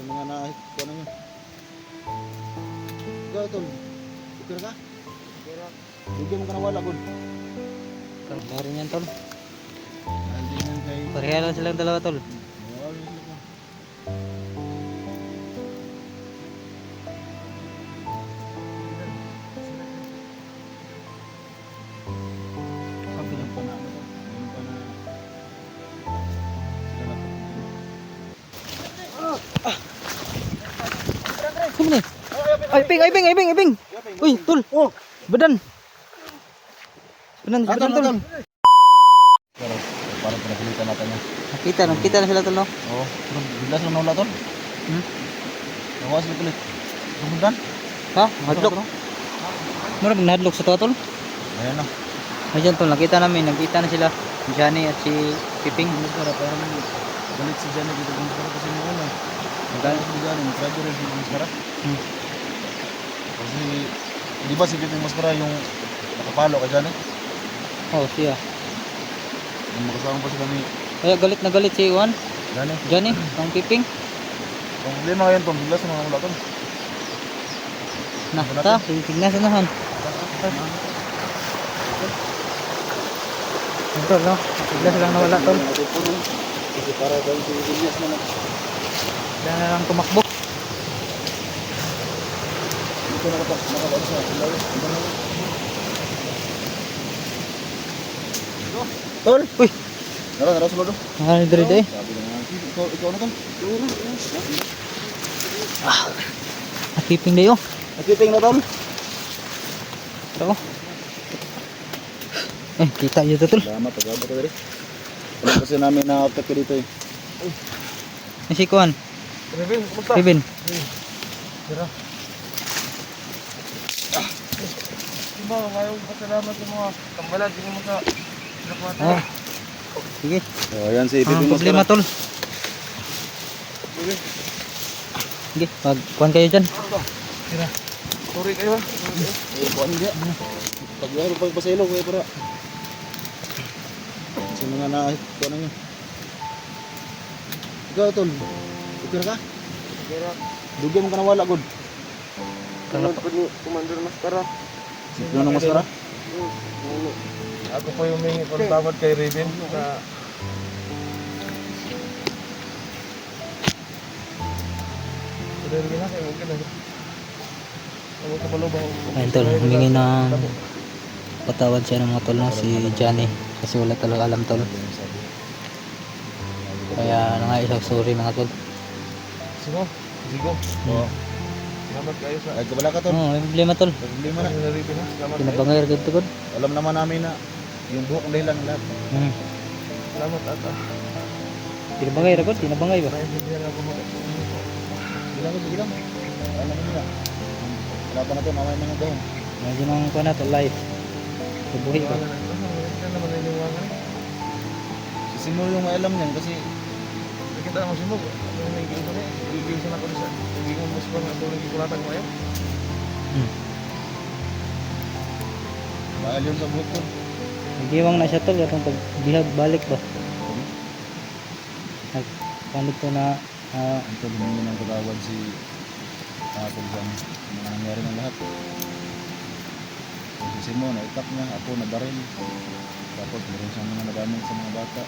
Sa mga nakikita na nyo. Ikaw, tol. Okay na ka? Hindi mo ka nawala, good. Meron yan tol. Hindi yan kay... Pareha lang silang dalawa tol. Wow, yun sila. Meron pa na ano to? Meron pa na... Sila na to. Sino ni? Ay ping. Uy tol. Oh! Badan. Badan tol. Pero, parang pinagalitan natin yan. Nakita na sila tol no. Oo. Pero biglas lang nawala, tol. Nawas lang kulit. Tumudan? Ha? Hadlok. Mura nahadlok sa to tol. Ayan na. Ayun tol, nakita na sila. Johnny at si Piping. Para parang galit si Janet dito kung para kasi nung una. Nagkano si Janet, nag-trado rin si Maskara. Kasi, di ba si Piping Maskara yung nakapalo kay Janet? Oh siya. Yung makasama pa sila ni Kaya galit na galit si Juan. Janet. Johnny, ang Piping. Ang problema ngayon to, biglas na mga mula to. Nakta, tignan sa nahan. Ito no, bigla silang nawala tol. Kasi para daw si Villas na lang. Bigla na lang tumakbo. Dito nakapag sa ilaw. Tol, uy. Nara, sulod do. Mahal diri day. Sabi na nga, ikaw na to. Piping dayo. Nagpiping na tol. Ito. Kita dito tol. Salamat, pagkabot ko diri. Alam kasi namin na uptake ko dito eh. Si Kuan. Revin, kumusta? Ribin. Tira. Diba, ngayong pasalamat yung mga tambalad, hindi mo sa nakwata. Oh. Sige. Oh, ayan si Ang Piping problema Maskara. tol. Sige, kuan kayo dyan. Tira. Sorry kayo ha. Kuan dia. Pag-yaro pagpaselo kayo para. Sa mga nakikita na nyo. Ikaw tol. Okay ka? Dugay mo ka nawala, good. Tanong pa ni Commander Maskara. Si Punong Maskara? Ako pa yung humingi ko ng tawad kay Raven na na kayo okay na. Ako ka malubang. Ayun tol, humingi ng patawad siya ng mga tol no, si Johnny. Kasi wala talaga alam tol. Kaya nangaisang sorry mga tol. Sigo. Oo. Salamat kayo sa Ay, kabala ka tol. Oh, may problema tol. May problema na. Raven ha. Salamat kayo. Pinabangay rin tol. Alam naman namin na yung buhok ang dahilan ng lahat. Salamat ata. Pinabangay rin pinabangay ba? Naintindihan ako mo. Sige lang. Alam mo nila. Wala pa na to, mamay mga gawin. Medyo nang kuan na to live. Tubuhi ba? Hindi naman niniwangan. Si Simo yung may alam niyan kasi Nakita mo si Mog. Ano yung nagiging na? Nagiging ako sa nagiging mas pang ako nagiging kulatag mo yan. mahal yun sa buhok tol. Nagiwang na siya tol, atong pagbihag balik ba? Nagpanik ko na Ito, lumingi ng patawad si Apple dyan. Mga nangyari ng lahat. Si Simo, naitak niya. Ako, nabaril. Tapos, meron siyang mga nagamit sa mga bata.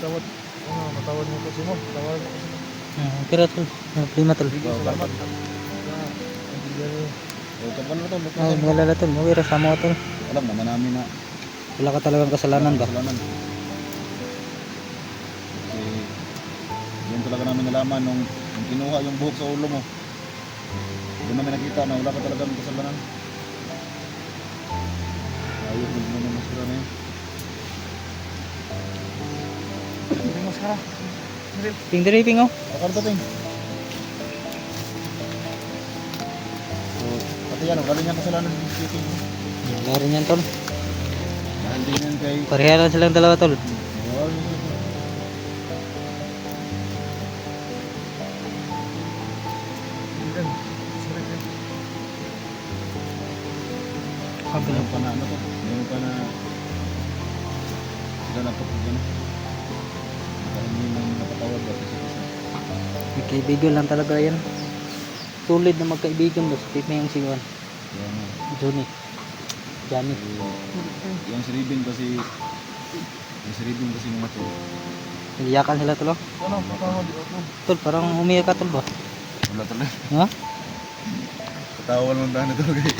Tawad. Matawad mo ko si Mog. Tawad mo ko si Mog. kira tol. Problema tol. Salamat. Ito pa na ito. Oh, ngalala tol, mawira sa mo tol. Alam naman namin na Wala ka talagang kasalanan ba? kasalanan. Kasi, yun talaga namin nalaman nung kinuha yung buhok sa ulo mo. Doon namin nakita na wala ka talagang kasalanan. Ayun, hindi naman masura na yun. Hindi Maskara. Ping diri ping oh. Akar to, Ting. So, pati yan, wala niya kasalanan sa speaking. Wala rin yan tol. Dahil din yan kay... Pareha lang silang dalawa tol. Wow, yun yun. Meron pa na ano to? Meron pa na... Sila na po kung gano'n. Dahil hindi namin napatawad ba kasi Kaibigan lang talaga yan. Tulid na magkaibigan ba? Sa Piping yung siwan. Yan nga. Johnny. Johnny. Yung si Ribin kasi mga to. Iyakan sila tol. Ano, tama di ako. Tol, parang umiyak ka tol ba? Wala talaga. Ha? Katawa naman tayo nito guys.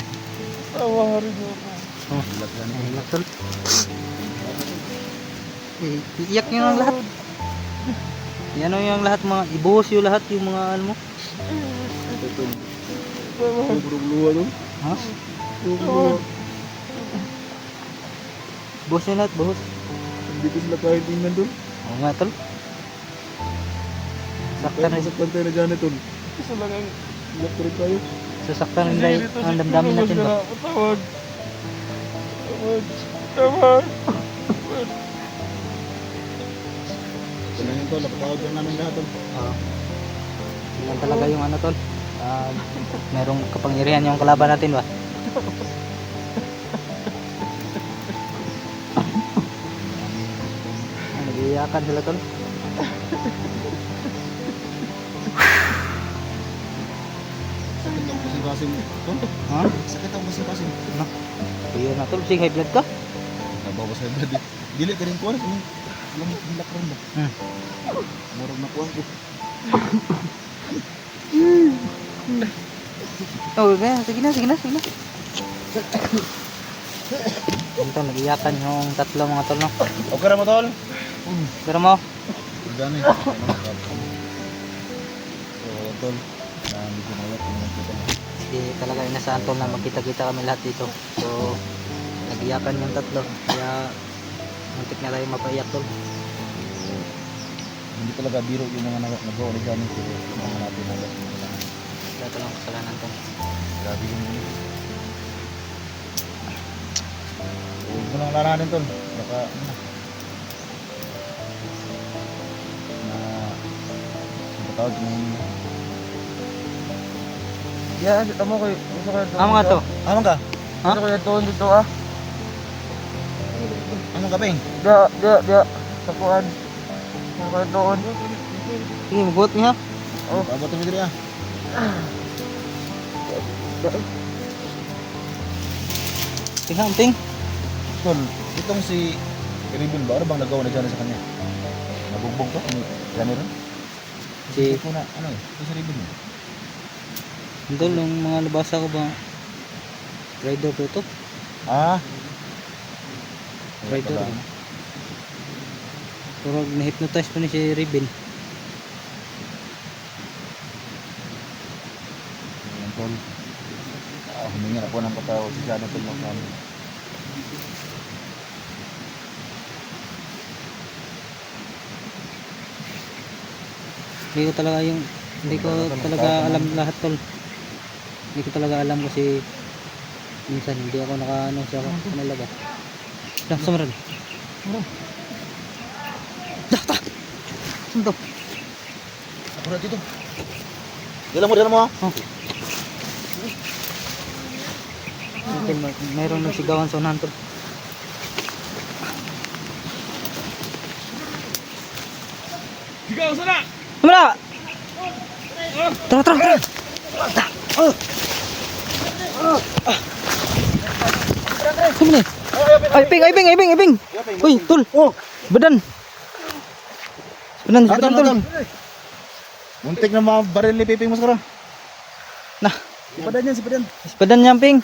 Tawa nga rin ako. Oh, Wala talaga. iyak tol. Iyak nyo ang lahat. Yan yung lahat mga, ibuhos yung lahat yung mga ano mo. Buru-buru ano? Ha? Buhos yung lahat, buhos. Hindi ko sila kahit tingnan doon. Oo nga tol. Saktan rin. Saktan tayo na dyan ito. Isa lang ang... Ilap ko rin tayo. Sasaktan rin dahil ang damdamin natin ba? Tawag. Tawag. Ito lang yun tol. Napatawag lang namin lahat tol. Oo. Yan talaga yung ano tol. Merong kapangyarihan yung kalaban natin ba? Nag-iyakan sila tol. Sakit ang kasing-kasing. Tol? Ha? Sakit ang kasing-kasing. Ano? Iyon na tol. Sige, high blood ka? Nabawas sa blood eh. Dili ka rin kuha rin. Alam mo, dilak rin ba? Murag na kuha ko. Oh, sige na. Ito, nag-iyakan yung tatlo mga tol, no? Okay na mo tol? Pero mo, Gani. So tol. Hindi ko mawat. hindi talaga inasahan tol na magkita-kita kami lahat dito. So, nag-iyakan yung tatlo. Kaya, muntik na tayo mapaiyak tol. Hindi talaga biro yung mga nagawa ni Gani. Pero mga natin na lang. Wala talang kasalanan tol. Grabe yung mga. Huwag mo lang laranin tol. Baka patawad mo. Yan, tama ko. Gusto ko yan. Amo nga to. Amang ka? Ha? Gusto ko yan tuon dito ah. Amang ka Peng? Dia. Sa kuhan. Gusto ko yan tuon. Sige, magbuhat niya. Oh. Abot mo diri ah. Tingnan, ting. Tol, itong si Ribon ba? Ano bang nagawa na dyan sa kanya? Nabugbog to? Gani rin? Si, Ito na, ano eh? Ito si Ribon. tol, yung mga nabasa ko ba, rider ko ito. Ah? Rider ko. Pero na-hypnotize pa ni si Ribbon. Ayan tol. Humingi ako ng patawad si Jonathan Magkano. Hindi ko talaga alam lahat tol. Hindi ko talaga alam kasi minsan hindi ako nakaano sa kanila ba. Lang samaran. Dah. Sento. Ako na dito. Dala mo ha? Oh. Okay, mayroong nagsigawan sa unahan tol. Sigaw sana! Wala! Tara! Sino ni? Ay, ping! Uy, tol! Badan! Tol! Muntik na mga baril ni Piping Mascara. Nah, Si Padan yan, si Padan. badan niya ping!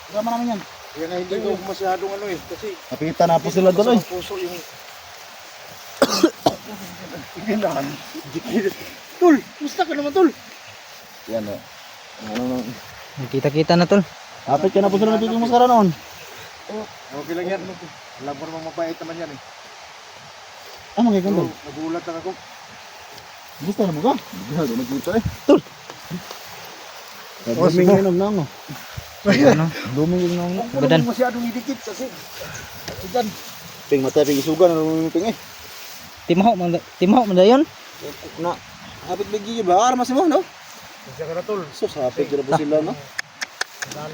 Kasama namin yan. Yan na hindi ko masyadong ano eh. Kasi Nakita na po sila doon eh. puso yung... Tingnan. Tol, musta ka naman tol? Yan o. Kita-kita na tol. Kapit ka na po sila ni Piping Mascara noon. Okay lang yan. Alam mo namang mabait naman yan eh. Ah, mga ikon tol. Nagulat lang ako. Gusto na mo ka? Gago, nagkita eh. Tol! Duming inom na ano. Ano? Duming inom na. Huwag mo Badan. naman masyadong idikit kasi. Diyan. Ping mata, Ping isugan. Ano Ping eh. Timaho man dayon. Na, hapit bigi ba? Armas mo, no? Isa ka na tol. Sus, hapit ko na po sila, no?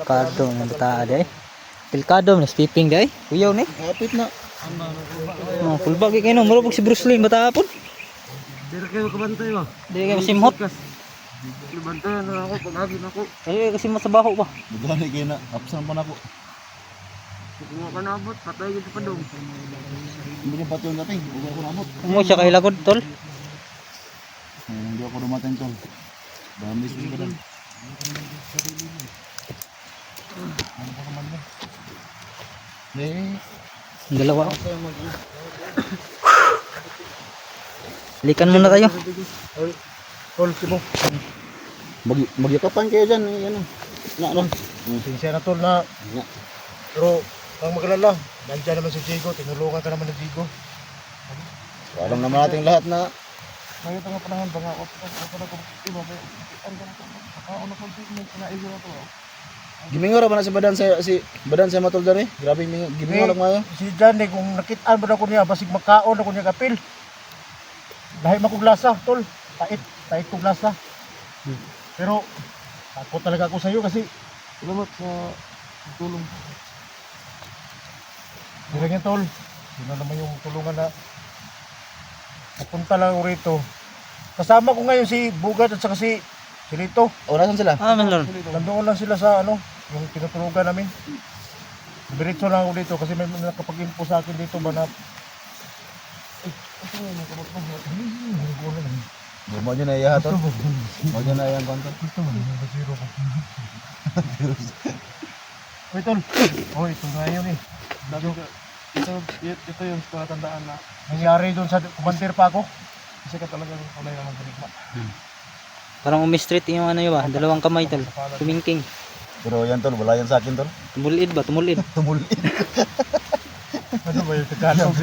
Kado ng bata day. Pilkado na speaking day. Kuyaw ni. Hapit na. Oh, full bag kayo no. Murag si Bruce Lee bata hapon. Sir kayo kabantay ba? Di kayo simhot. Bantayan na ako pag hagin ako. Ay, kasi sa baho ba? Magani kayo na. Apsan pa na ako. Kung ako naabot, patay kita pa dong. Hindi niya pati yung dating. Huwag ako namot. Mo siya kay lagod tol. Hindi ako dumating tol. Dami sa badan. Ano pa naman ba? Dalawa. Likan muna tayo. Tol, Simo. Magyakapan kayo dyan. Ano? Na ano? Sinsya na tol na. Nga. Pero, ang magalala, nandiyan naman si Jigo, tinulungan ka naman ng Jigo. Alam naman natin lahat na Ngayon ito nga panahon, banga ako na kung iba, ano ka na ito? Ano kung pinaigo na ito? Gimingo ra ba na si Badan sa matol dere? Grabe gimingo lang mayo. Si Johnny, kung nakitaan ba na ko niya, basig makaon ako niya kapil. Dahil makuglasa, tol. Tait kong lasa. Pero, takot talaga ako sa iyo kasi salamat sa tulong. Hindi lang yan, tol. Yun na naman yung tulungan na napunta lang ako rito. Kasama ko ngayon si Bugat at saka si Lito. O nasan sila? Ah, man lord. Nandoon lang sila sa ano, yung tinutulugan namin. Diretso lang ako dito kasi may nakapag-info sa akin dito ba na ito yung kamot mo. Mo nyo na iya to. Mo nyo na iya ang konto. Ito man, zero ko. Uy, tol. Oh, ito nga yun eh. Ito yung palatandaan na nangyari doon sa kumandir pa ako. Kasi ka talagang kulay naman ganito. Parang umistreet yung ano yun ba? Dalawang kamay tol. Tumingking. Pero yan tol, wala yan sa akin tol. Tumulid ba? Tumulid. Tumulin. Ano ba yung Tagalog?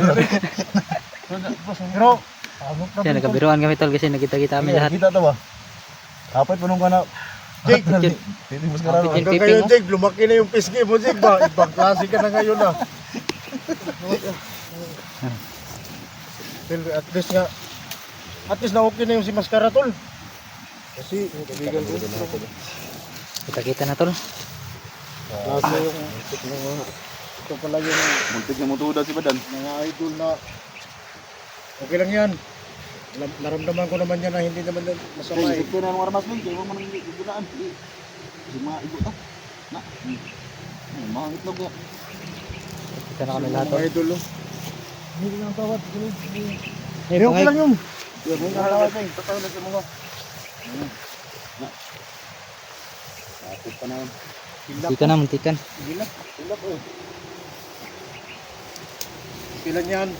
Pero, Kaya nagkabiruan kami tol kasi nagkita-kita kami lahat. Kita to ba? Kapit pa nung ka na. Jake, Hindi mo sigurado. Kapit hanggang ngayon, Jake, lumaki na yung pisngi mo, Jake ba? Ibang klase ka na ngayon ah. Well, at least na okay na yung si Mascara, tol. Kasi, kaibigan ko. Kita-kita na tol. Nasa yung, ito pala yung Muntik na mutuda si Badan. mga idol na okay lang yan. Naramdaman ko naman yan na hindi naman masama Ay, eh. ito na ang warmas mo. Kaya mo man ang igulaan. Kasi mga igo ta. Na. Mga itlog ya. Kita na kami lahat tol. Mga idol, oh. Hindi lang tawad. Eh, Okay lang yun. Yan, may nakalawa pa. Tatawag na sa mga. Kapit pa na yun. Muntikan na, muntikan. Hilak. Hilak, oh. Ilan yan?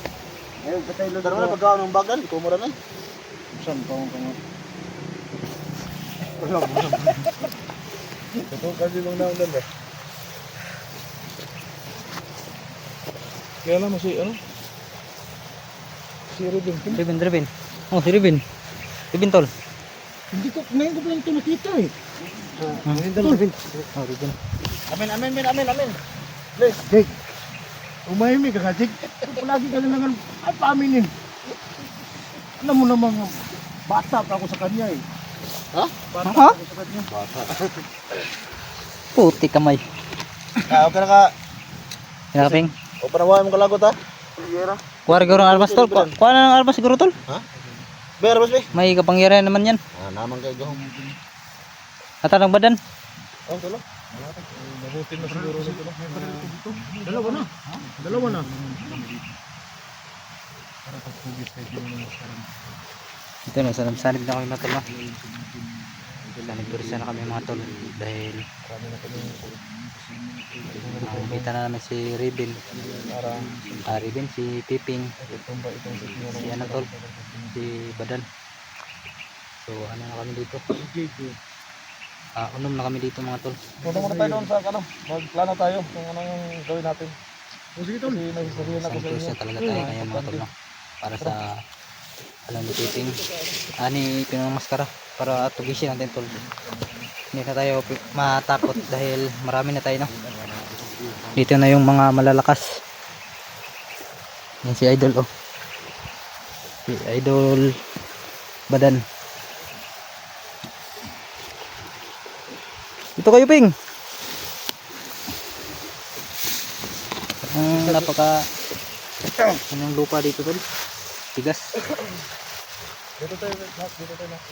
Ayun, patay lo. Daro na pagkaon ng bagal. Ikaw mo na. Saan pa akong pangat? Wala. Ito kasi bang naundan ba? Kaya naman si ano? Si Ruben. Ribin. Oh, si Ribin. Ribin tol. Hindi ko, ngayon ko pa lang ito nakita eh. Ribin. Oh, Ribin. Amin. Please, Jake. Umahimik ka nga, Jake. Kung lagi ka na lang, ay paaminin. Alam mo naman, bata pa ako sa kanya eh. Ha? Bata Ha? ako sa kanya. Puti kamay. Okay na ka. Hinaping. O panawain mo kalagot ha. Sigera. Kuha rin ng albas tol. Kuha na ng albas siguro tol. Ha? Ber, bas be. May kapangyarihan naman yan. Naman kayo gahong. Atanang badan. Oh, tulo. Mabutin na siguro nito. Dalawa na. Dalawa na. Para pagpugis kayo ng masaran. Ito na, sanib na kami mga tol. Sanib-turisa na kami mga tol. Dahil nakikita na namin si Ribin. Ribin, si Piping. Si ano tol. Si Badan. So ano na kami dito. Unom na kami dito mga tol. Punta muna tayo doon sa ano, magplano tayo kung ano yung gawin natin. Sige tol. Kasi may sasabihin ako sa Sanib-turisa inyo. talaga tayo ngayon mga tol. No? Para sa ano ni Piping. Ni Pinong Maskara. Para tugisin natin tol. Hindi na tayo matakot dahil marami na tayo no. Dito na yung mga malalakas. Yan si Idol oh. Si Idol Badan. Dito kayo Ping. Napaka anong lupa dito tol. Tigas. Dito tayo lahat, dito tayo lahat.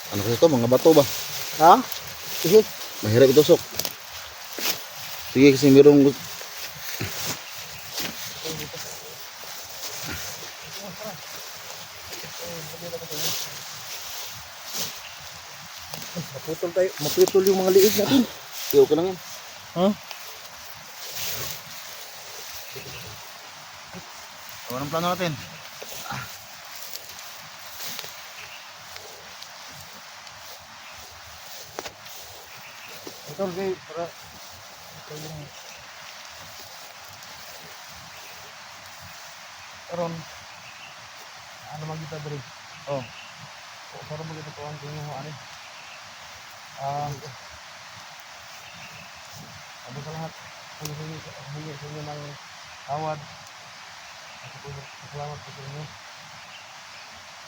Ano kasi ito? Mga bato ba? Ha? Sige. Mahirap itusok. Sige kasi mayroong Maputol tayo. Maputol yung mga liig natin. Sige, okay lang yan. Ha? So, anong plano natin? Ito, okay. Para ito yung karon ano magita diri? Oh. O para magita to ang tungo ani. Ano sa lahat? Hingi sa inyo ng tawad. Ako po salamat po sa inyo.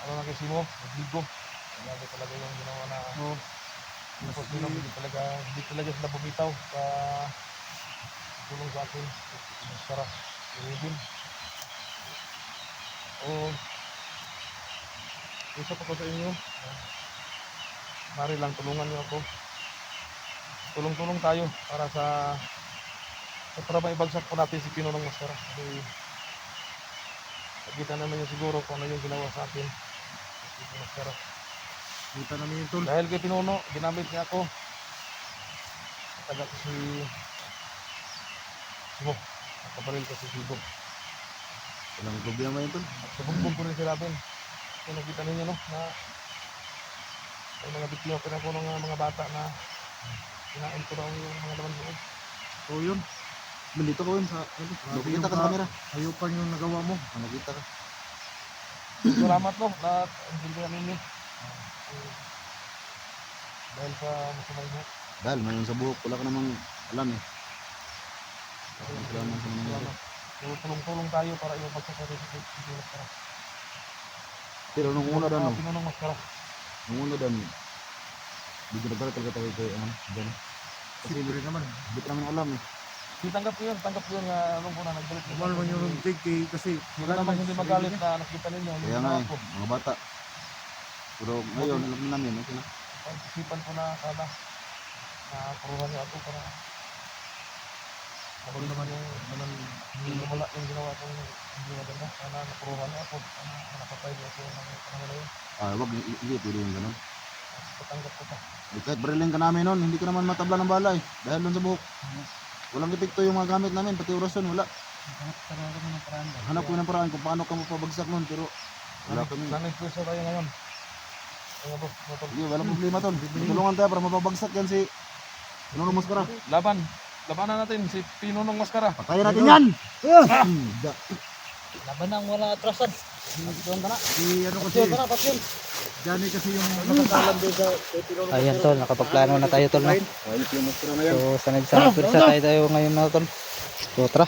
Ano na kasi mo? Nagligo. Grabe talaga yung ginawa na tapos hindi talaga sila bumitaw sa tulong sa akin. Masarap. Iribin. Isa pa ko sa inyo. Mari lang tulungan niyo ako. Tulong-tulong tayo para maibagsak po natin si Pino ng Maskara. Kasi nakita naman niya siguro kung ano yung ginawa sa akin. Si Pino Maskara. Kita namin yung tol. Dahil kay Pinuno, ginamit niya ako. Taga ko si Sibo. Nakabaril ko si Sibo. Walang problema yun tol. At subugbog ko rin si Robin. Kung nakita ninyo no, na may mga biktima pa na ko ng mga bata na kinain ko daw yung mga laman loob. So yun. Nandito ko yun sa... Nakita ka sa camera. Ayupan yung nagawa mo. Nakita ka. Salamat no, na ang ninyo. Dahil sa masamay mo. Dahil mayroon sa buhok. Wala ka namang alam eh. Salamat sa mga Salamat. So, tulong-tulong tayo para ibagsak natin si Pino Maskara. Pero nung una dan, no? Pinunong Maskara. Nung una dan, bigyan na talaga tayo kay ano, dan. Kasi Siyempre naman. hindi ko naman alam eh. Tanggap ko yun nga anong ko na nagbalit. Mahal mo yung runtig kasi Wala naman hindi magalit na nakita ninyo. Kaya nga eh, mga bata. Pero ngayon, alam na namin, okay na. Pag-isipan ko na sana na puruhan niya ako para ako naman yung hindi wala yung ginawa ko hindi maganda. Sana napuruhan niya ako. Sana nakapay niya ako ng panahon na yun. Wag, hindi pwede yung ganun. Patanggap ko pa. Kahit barilin ka namin nun, hindi ka naman matabla ng bala eh. Dahil dun sa buhok. Walang epekto yung mga gamit namin, pati orasyon, wala. Hanap ko ng paraan kung paano ka mapabagsak nun, pero wala kami. Nanay-pwesto tayo ngayon. Kaya bro, motor. Hindi, walang problema tol. Tulungan tayo para mapabagsak yan si Pinunong Maskara. Labanan natin si Pinunong Maskara. Patayin natin yan! laban nang wala atrasan. Si ano kasi, Johnny kasi yung nakakalam din sa Pinunong Ayan tol, nakapagplano na tayo tol. No? Ayos yung Maskara na yan. So sa nagsama tayo ngayon na tol. So tara.